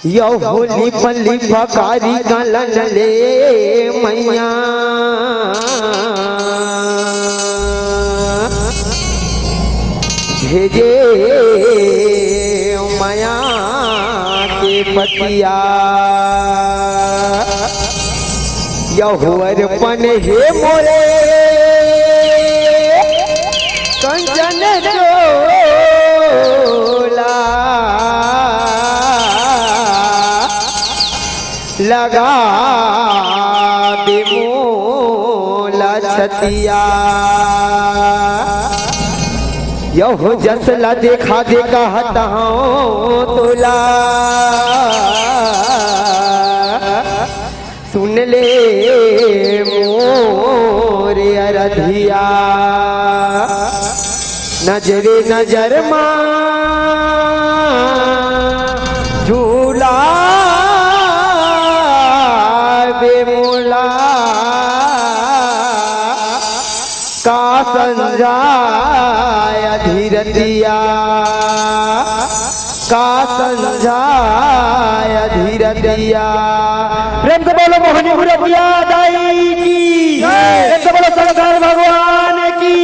यो होली पल्ली फकारी गलन ले मैया भेजे माया के पतिया यहुअर पन हे मोरे कंचन चोला लगा दे मोला छतिया यहो जसला देखा दे कहता हूँ तुला सुन ले मोरे अरधिया नजरे नजर माँ झूला बेमोला का संजाया धीरतिया का संजाया धीरतिया। प्रेम से बोलो मोहनी गुरतिया दाई की प्रेम से बोलो शंकर भगवान की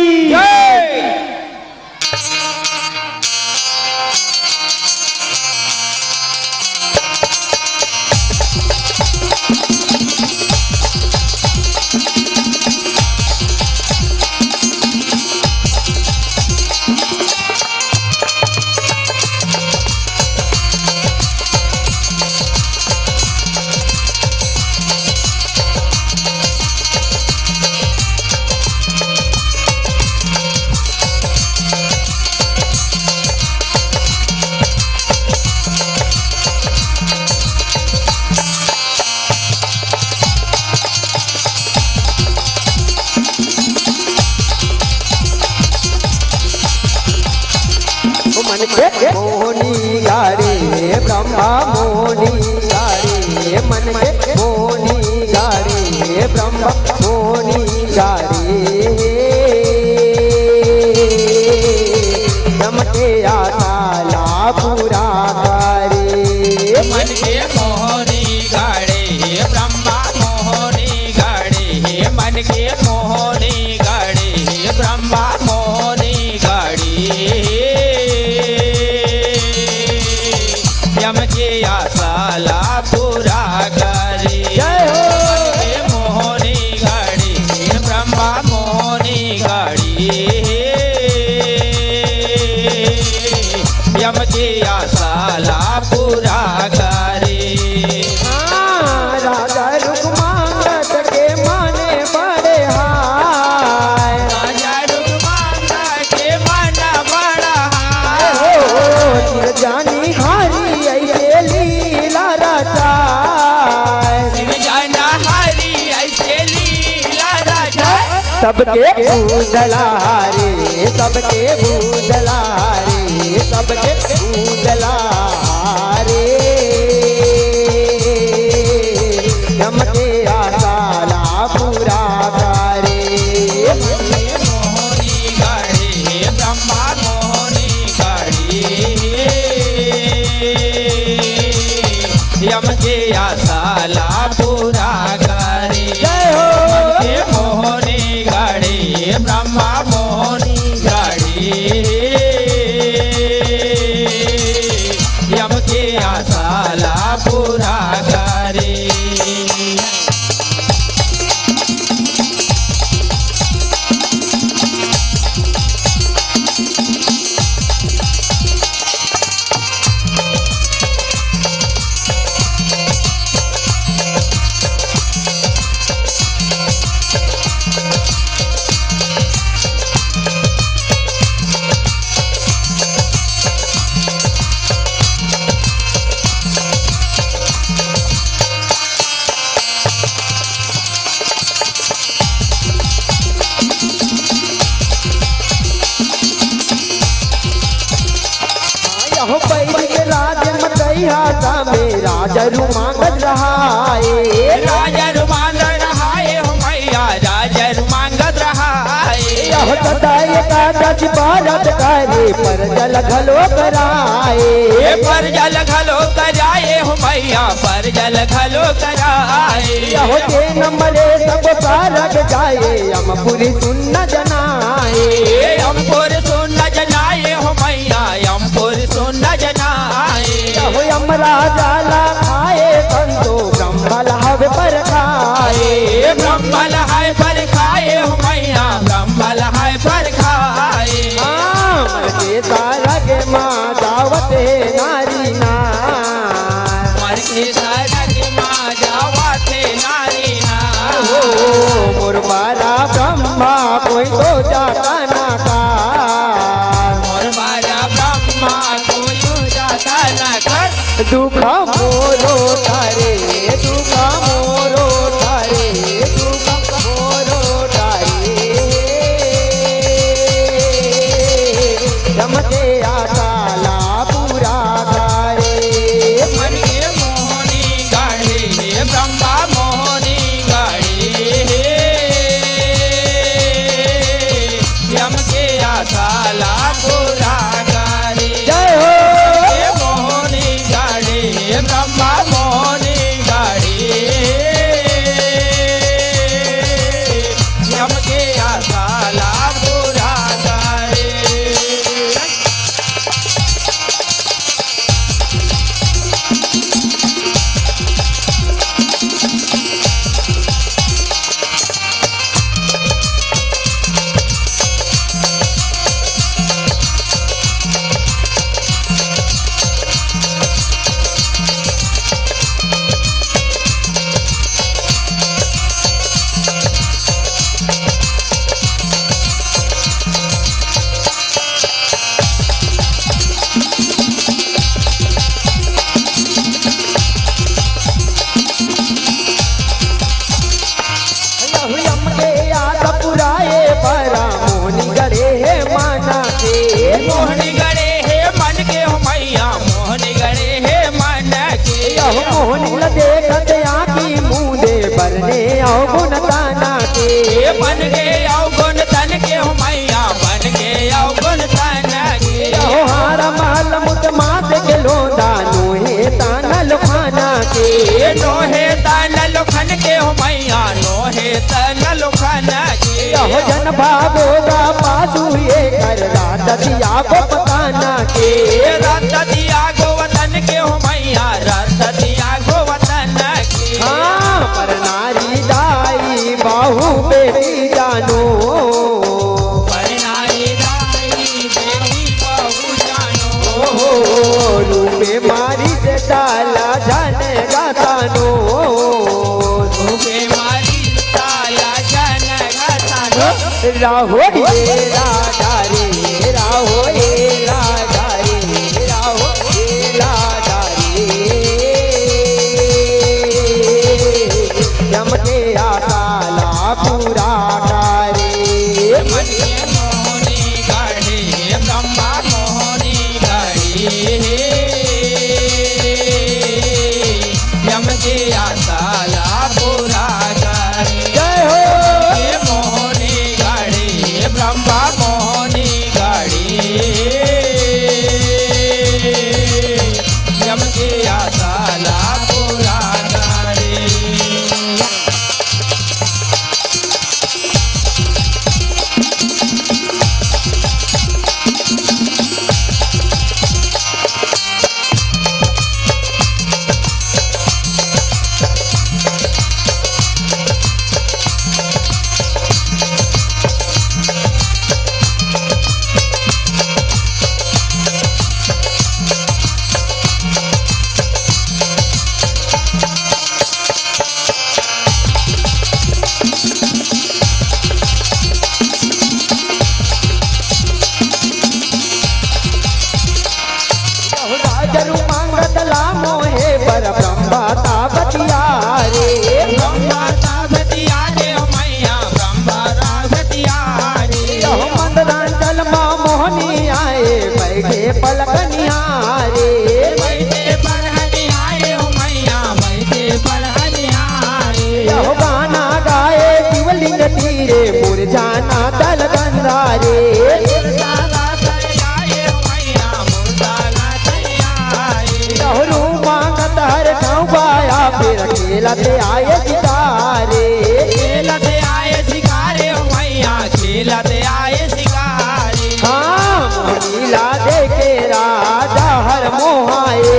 मोहनी गारे ब्रह्मा मोहनी गारे मन के मोहनी गारे ब्रह्मा मोहनी गारे नमके आसाला पूरा गारे मन के मोहनी गाड़े ब्रह्मा मोहनी गाड़े मन के मोहनी गाड़े ब्रह्मा मोहनी गाड़ी यम के आसाला पूरा करे मोहनी गाड़ी ब्रह्मा मोहनी गाड़ी यम के आसाला पूरा करे। राजा रुक मांगत के माने बड़े हाय राजा रुक मांगत के मन बड़ा हाय जानी हारी ऐसे लीला रचाय जाना हरी ऐसे लीला राजा सबके भूदलारे सबके भूदलारे सबके भूदलारे नमके आसाला पूरा करे मोहनी गाड़ी ब्रह्मा मोहनी गाड़ी यम के आसाला पूरा करे मोहनी गाड़ी ब्रह्मा मोहनी गाड़ी यम के आसाला पूरा करे। राजा रुमांगत रहाए राजा रुमांगत रहाए हो मैया राजा रुमांगत रहाए यह सदाई एकादश भारत करे पर जल घलो कराए पर जल घलो कराए हो मैया पर जल घलो कराए यह के नंबरे सब सारग जाए यमपुरी सुन्न जनाए यमपुर सुन जनाए हो मैया यमपुर सुन जनाए यह यमराजा ला खाए संतो ब्रह्मल हवे पर खाए ब्रह्मल है पर खाए हो मैया ब्रह्मल है पर खाए मन के सारग माँ दावत नारी नार मर के सड़क माँ जावते नारी ना मुरबारा ब्रह्मा कोई तो जाता ना कार और बारा ब्रह्मा कोई जाता न कर दुखा मोरो तारे दुखा मोरो तारे दुखा मोरो तारे जमते आसाला पूरा तारे मन के मोहनी गाड़ी ब्रह्मा मोहनी गाड़ी यम के आसाला पूरा गाड़ी जय हो ये मोहनी गाड़ी ब्रह्मा मोहनी गाड़ी यम के आसाला पूरा गाड़ी यम के याद पुराए बरा मोहनी गड़े है माना के मोहनी गड़े है मन के हो मैया मोहनी गड़े है मन के यह मोहनी ल देखत आकी मुंदे बरने आओ गुण ताना के ये बन गए आओ गुण तन के हो मैया बन गए आओ गुण तन के यह हार महल मुत मात के लोंदा नोहे ताना लुखाना के ये नोहे तन लुखन के हो मैया नोहे तन लुखन के यह जन भागोगा पासु ये कर रात दिया को पताना के ये रत दिया गोवतन के हो मैया रत दिया गोवतन के हाँ पर नारी दाई बाहू बेटी जानो परिणाई दाई बेटी बहु जानो ओ रूपे मारी से डाला जाने गातानो रूपे मारी ताला जन घातानो राहो ये राजा रे राहो ये राजा रे राहो ये राजा रे यम के आसाला पूरा करे मन के मोहनी गाड़ी ब्रह्मा मोहनी गाड़ी यम के आसाला पूरा गाड़ी जय हो ये मोहनी गाड़ी ब्रह्मा मोहनी गाड़ी यम के आसाला पूरा गाड़ी राजरू मांगत ला मोहे पर ब्रह्मा तावतिया रे ब्रह्मा तावतिया रे ओ मैया ब्रह्मा तावतिया रे यह मंदरांचल माँ मोहनी आए बैठे पलकनिया रे बैठे पढ़निया रे ओ मैया बैठे पढ़निया रे यह गाना गाए शिवलिंग तीरे मुरझाना दल गंधा खेलते आए शिकारे। खेलते आए शिकारे हो मैया खेलते आए शिकारे। हाँ मोहनीला देखे राजा हर मोहाए।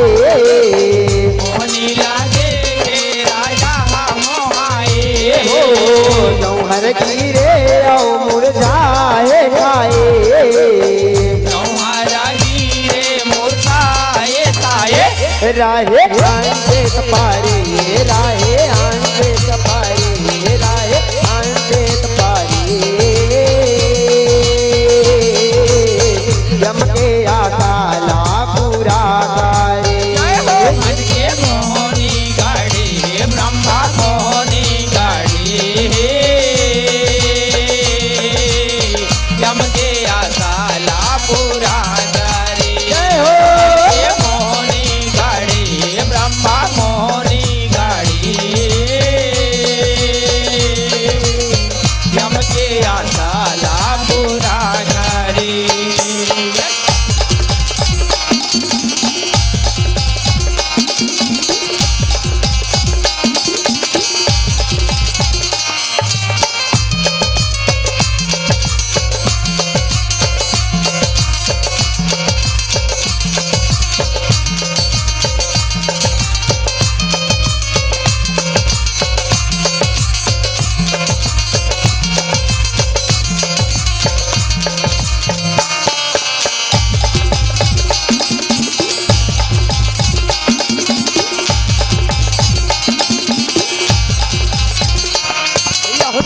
मोहनीला देखे राजा मोहाए। जौहर गिरे औ मुरझाए खाए। जौहर गिरे मुरझाए ताए। राहे आंदे पारी राहे आंदे पारी राहे आंदे पारी। जम के आकाला पूरा करे। मन के मोहनी गाड़ी ब्रह्मा मोहनी गाड़ी। यम के आसाला पूरा करे। ये मोहनी गाड़ी ब्रह्मा मोहनी गाड़ी। यम के आसाला पूरा करे।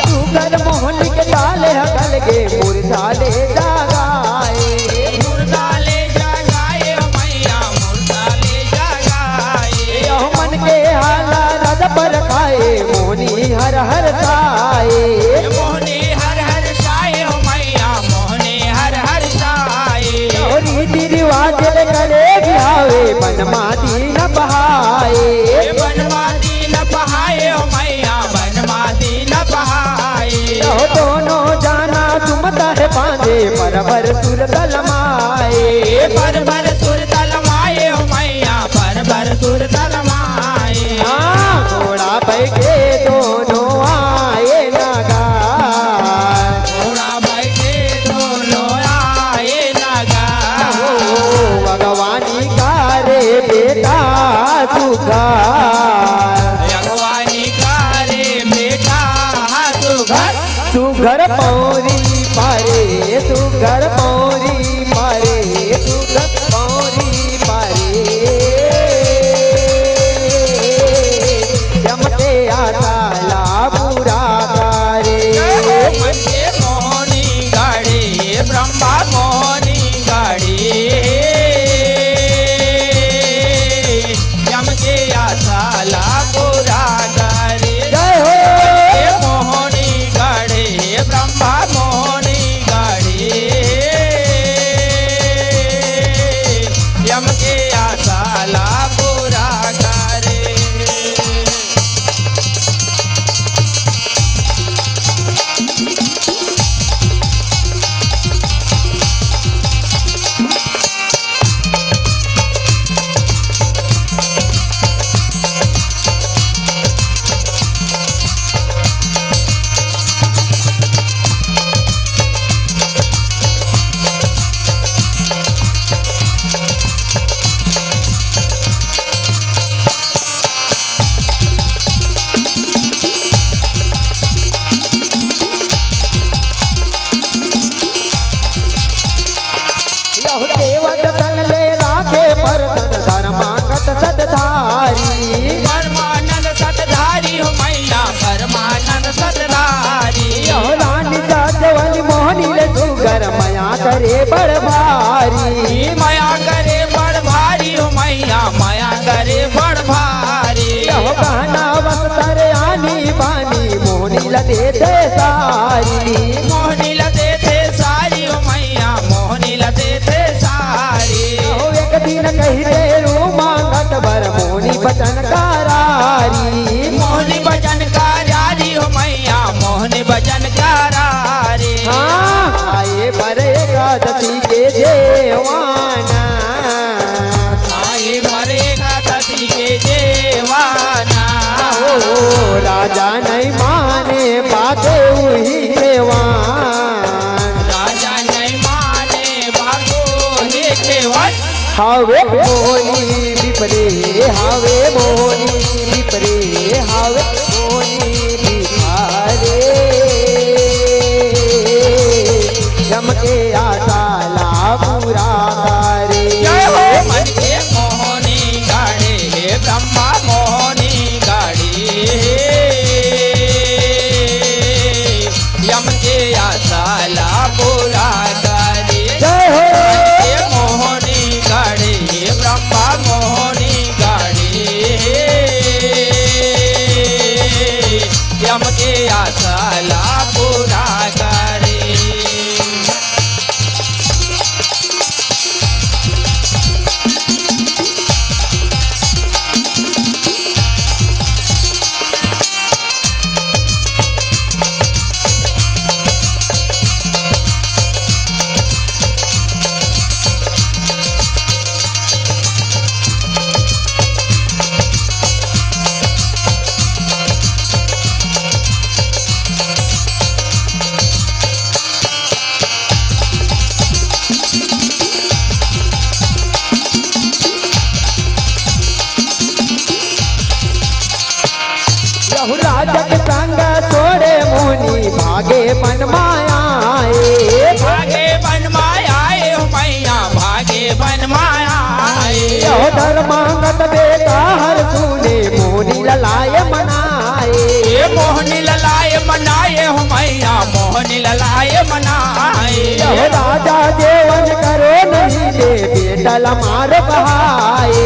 सुगर मोहन के डाले हगल गे मुरझाले जागाए। मुर्दाले जगाए मैया मुर्दाले जगाए। मन के हाला रद पर खाए मोहनी हर हर साए। मोहनी हर हर साए हो मैया मोहनी हर हर साए। रीति रिवाज करे बिहावे बनमाती न बहाए। बनवादी न बहाए हो मैया बनवादी न बहाए। दोनों जाना सुमता है बांधे परवर सुर तलमाए। पर सुर तलमाए हो मैया पर सुर तलमाए। घोड़ा बैठे दोनों आए नगार। घोड़ा बैठे दोनों आए नगार। भगवानी का रे बेटा सुखार। भगवानी का रे बेटा सुघर। सुघर पौरी पारे सुघर पौरी पारे सुघर पौरी पारे। जमते आसाला पूरा करे। मन के मोहनी गाड़ी ब्रह्मा मोहनी गाड़ी। यम के आसाला पूरा करे। जय हो ये मोहनी गाड़ी ब्रह्मा मोहनी गाड़ी। यम के आसाला पूरा करे। देवत तन ले राखे परतन धर्मागत सदधारी। परमानंद सतधारी हो मैया परमानंद सतधारी। रानी साजवन मोहनी ले सुगर मया करे बड़ भारी। माया करे बड़ भारी हो मैया माया करे बड़ भारी। गहना वस्तर आनी बानी मोहनी लदे दे सारी। मोहनी लदे थे सारी हो मैया मोहनी लदे थे सारी। एक दिन कही दे रू मांगत बर मोहनी बचन करारी। मोहनी भजन करारी हो मैया मोहनी भजन करारी। आए बरे एकादशी के जेवाना। आए मरेगा तसी के देवाना। हावे मोनी विपरे हावे मोनी विपरे हावे मोनी विपारे यम के आशाला पूरा करे जय हो मन के मोहनी गाड़े ब्रह्मा मोहनी गाड़ी यम के आशाला पूरा करे जय हो मन के मोहनी गाड़े ब्रह्मा मोहनी गाड़ी यम के आशाला पूरा करे यहु राजक संग छोड़े मोनी भागे बन मायाए भागे बन मायाए हो मैया भागे बन मायाए यहो धर्मांगत बेटा हर सुने मोनी ललाए मनाए ये मोहनी ललाए मनाए हो मैया मोहनी ललाए मनाए यहो राजा जेवन करो नहीं दे बेटल मार बहाए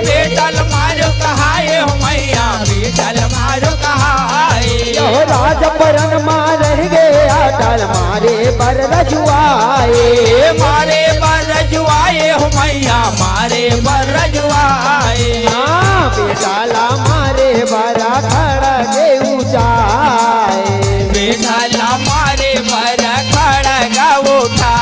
बेटल मारो कहाए हो मैया बेटल मारो कहाए यहो राज परन मार गया टल मारे बर रजुआए मारे बर रजुआए हो मैया मारे बर रजुआए हाँ बेटाला मारे बरा खड़ा के ऊंचाए बेटल मारे बर खड़गा उठा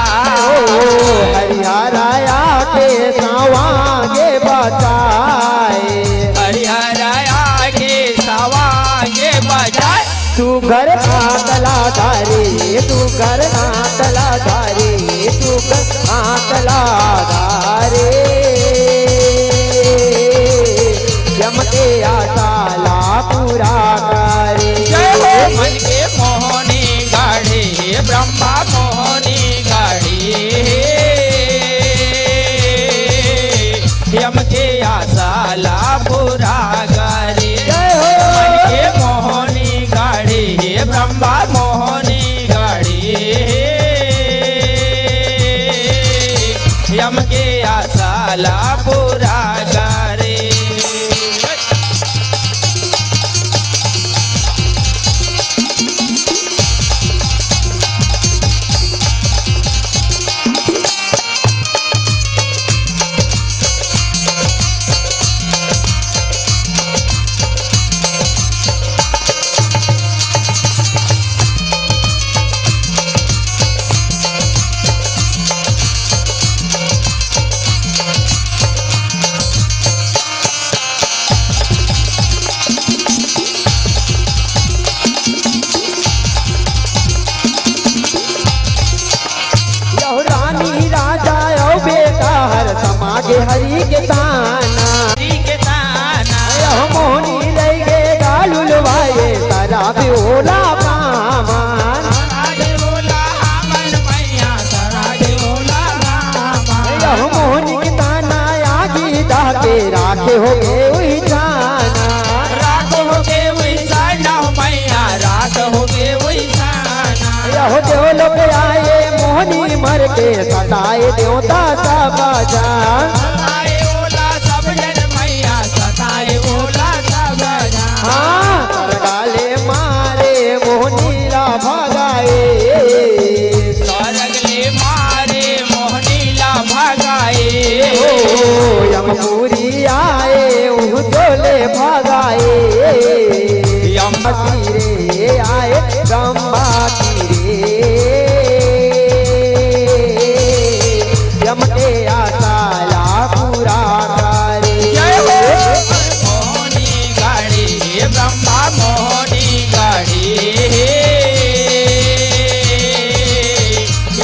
हरिहराया के सावागे बचाए हरिहराया के सवागे बजाए तू घर नातला धारे तू घर नातला धारे तू घर नातला धारे यमते आशाला पूरा करे जय हो मन के मोहनी गाड़ी ब्रह्मा मोहनी गाड़ी यम के आशाला पूरा गाड़ी जय हो मन के मोहनी गाड़ी ब्रह्मा मोहनी गाड़ी यम के आशाला पूरा गाड़ी यहो रानी राजा ओ बेटा हर समाज हरि के ताना के ताना यहो मोहनी लई गे गालुल वाये तारा भी ओला पामान सरागे बोला मन मैया सरागे बोला रामा यहो मोहनी के ताना आगी दाके राखे हो गे वही जाना रात हो गे वही साना मैया रात हो गे वही साना यहो देव लोग आए मोहनी मर के सताए देवता सब जान सताए ओला सब जन मैया सताए ओला सब जन हाँ सरगाले मारे मोहनी ला भगाए स्वर्गले मारे मोहनीला भगाए ओ यमपुरी आए उह तोले भगाए यम तीरे आए ब्रह्मा तीरे यम के आशाला पूरा करे जय हो मोहनी गाड़ी ब्रह्मा मोहनी गाड़ी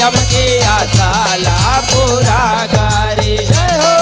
यम के आशाला पूरा गाड़ी जय हो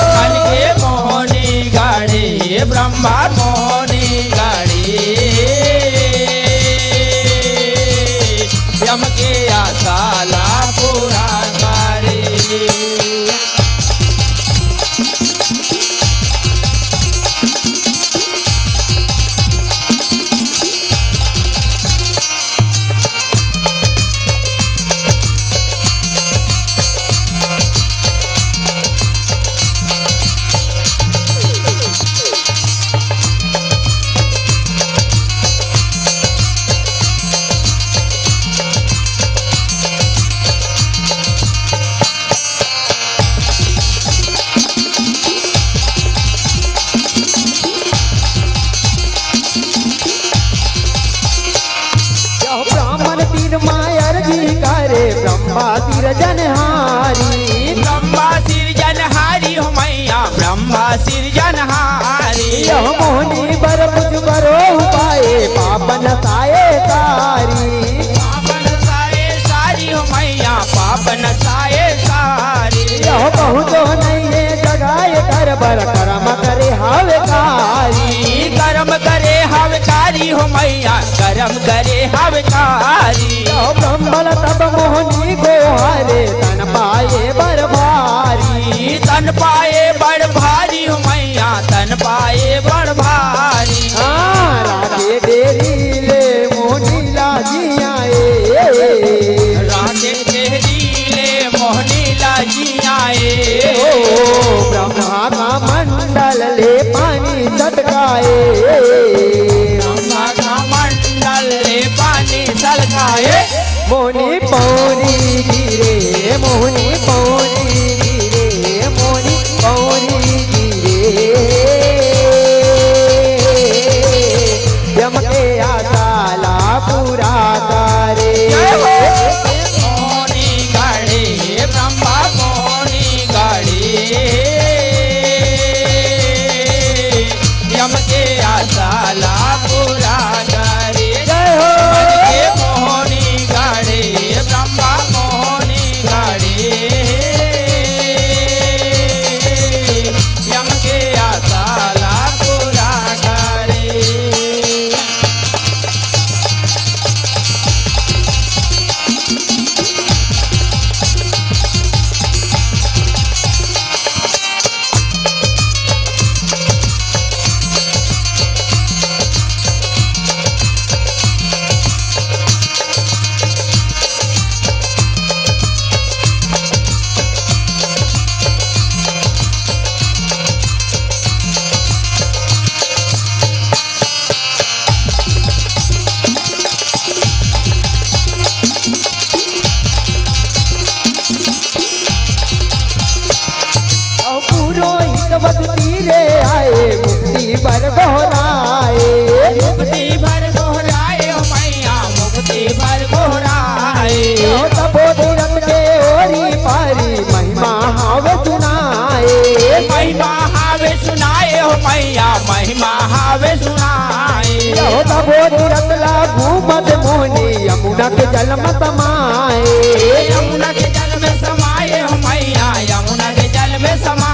सिरजनहारी। ब्रह्मा सिरजनहारी हो मैया ब्रह्मा सिरजनहारी। यह मोहनी बर मुझ बरो पाए पापन साए तारी। पापन साए सारी हो मैया पापन साए सारी। यह बहुतो नहीं है जगाए कर बर कर्म करे हवकारी। कर्म करे हवकारी हो मैया कर्म करे हवकारी। यह ब्रह्मण तब मोहनी को हारे तन पाए बर भारी। तन पाए बड़ भारी हो मैया तन पाए बड़ भारी। हाँ राधे डेरी ले मोहनी लाजी आए। राधे तेरीले मोहनी लाजी आए। ओ ब्रह्मा का मंडल ले पानी चटकाए। ब्रह्मा का मंडल ले पानी सलकाए। मोहनी पौनी गिरे मोहनी पौनी गिरे मोहनी पौनी गिरे। यम के आसाला पूरा तारे। मोहनी गाड़ी ब्रह्मा मोहनी गाड़ी। यम के आसाला पूरा करे। जय हो मोहनी गाड़ी ब्रह्मा मोहनी गाड़ी। यम के आसाला पूरा करे। पुरोहित वसुती रे आए मुक्ति बर दोहराए। मुक्ति भर गोहराए हो मैया मुक्ति भर गोहराए। तबो तीरथ के ओरी पारी महिमा हावे सुनाए। महिमा हावे सुनाए हो मैया महिमा हावे सुनाए। तबो तीरथ लागू मत मोहनी यमुना के जल में समाए। यमुना के जल में समाए हो मैया यमुना के जल में समाए।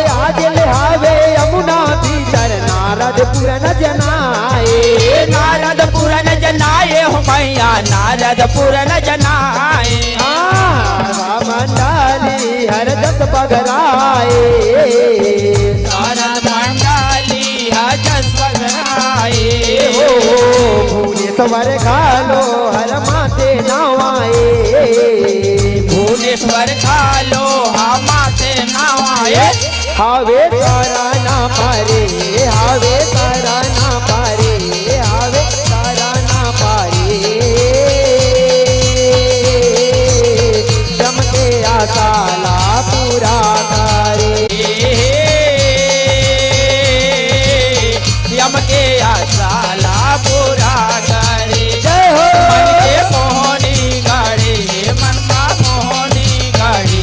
आज हावे यमुना भीतर नारद पुरन जनाए। नारद पुरन जनाए हो मैया नारद पुरन जनाए। मंडाली हर जस बगराए। नारद मंडाली हजस बगराए। भुवनेश्वर घालो हर माथे नवाए। भुवनेश्वर खालो माथे नवाए। हावे तारा ना पारे हावे तारा ना पारे हावे तारा ना पारे। जमके आसाला पूरा करे। यम के आसाला पूरा करे। जय हो मन के मोहनी गाड़ी मनमा मोहनी गाड़ी।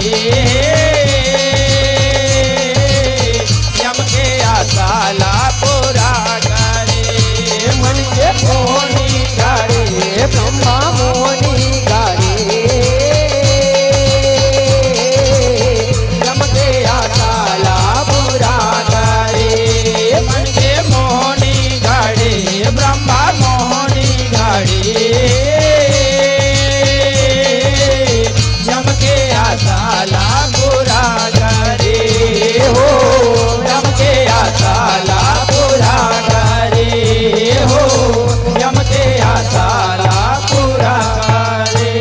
यम के आसाला पूरा करे। मन के मोहनी गाड़ी ब्रह्मा मोहनी गारे। जमके आसाला पूरा करे। मन के मोहनी गाड़ी ब्रह्मा मोहनी गाड़ी। यम के आसाला पूरा करे। हो यम के आसाला पूरा करे। हो यम के आसाला पूरा करे।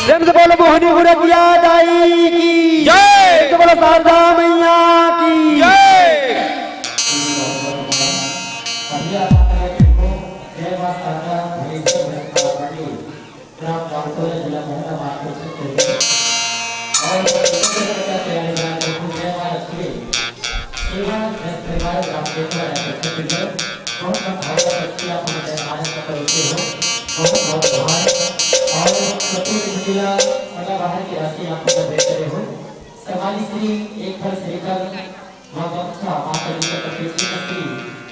प्रेम से बोलो मोहनी गुरजिया दाई की जय। प्रेम से बोलो शारदा मैया की जय। और जिला मला बाहेर की राशी आपण भेटले हो समाली श्री एक फल श्रीकर माता माता जी का कृष्ण श्री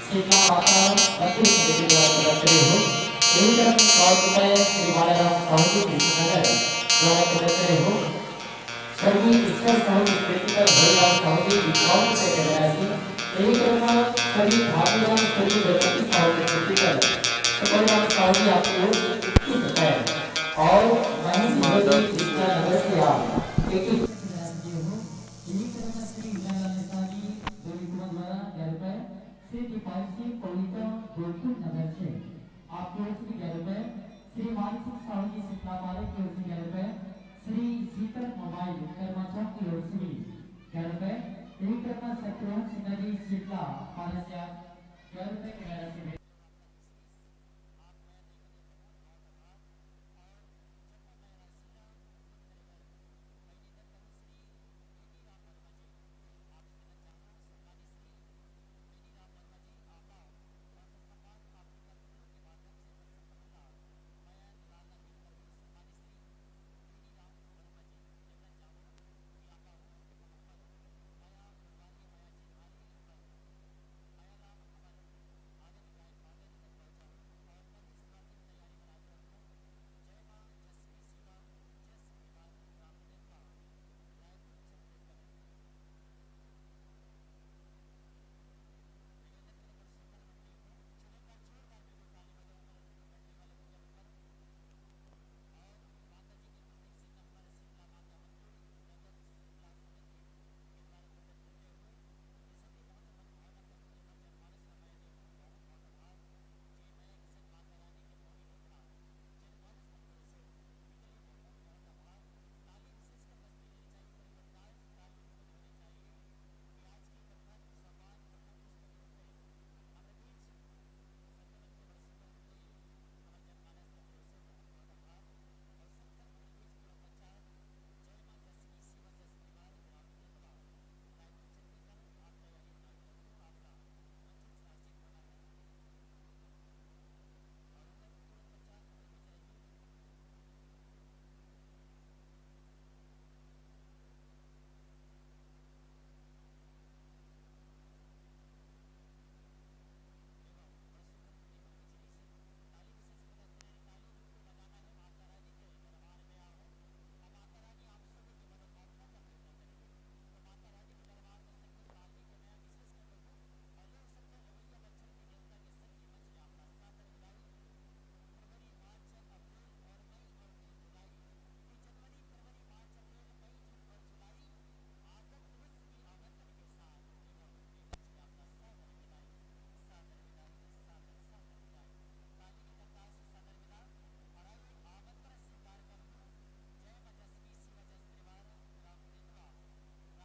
सीता माता अति श्री द्वारा करे हो यही तरह और तुम्हें श्री बालाराम साहू की नगर द्वारा करे हो सभी ईश्वर साहू कृतिकर भगवान साहू की विचारों से कह रहा है यही तरह सभी भाग्यवान सभी गणपति साहू की कृतिकर भगवान साहू की आपको और मैं नगर से आप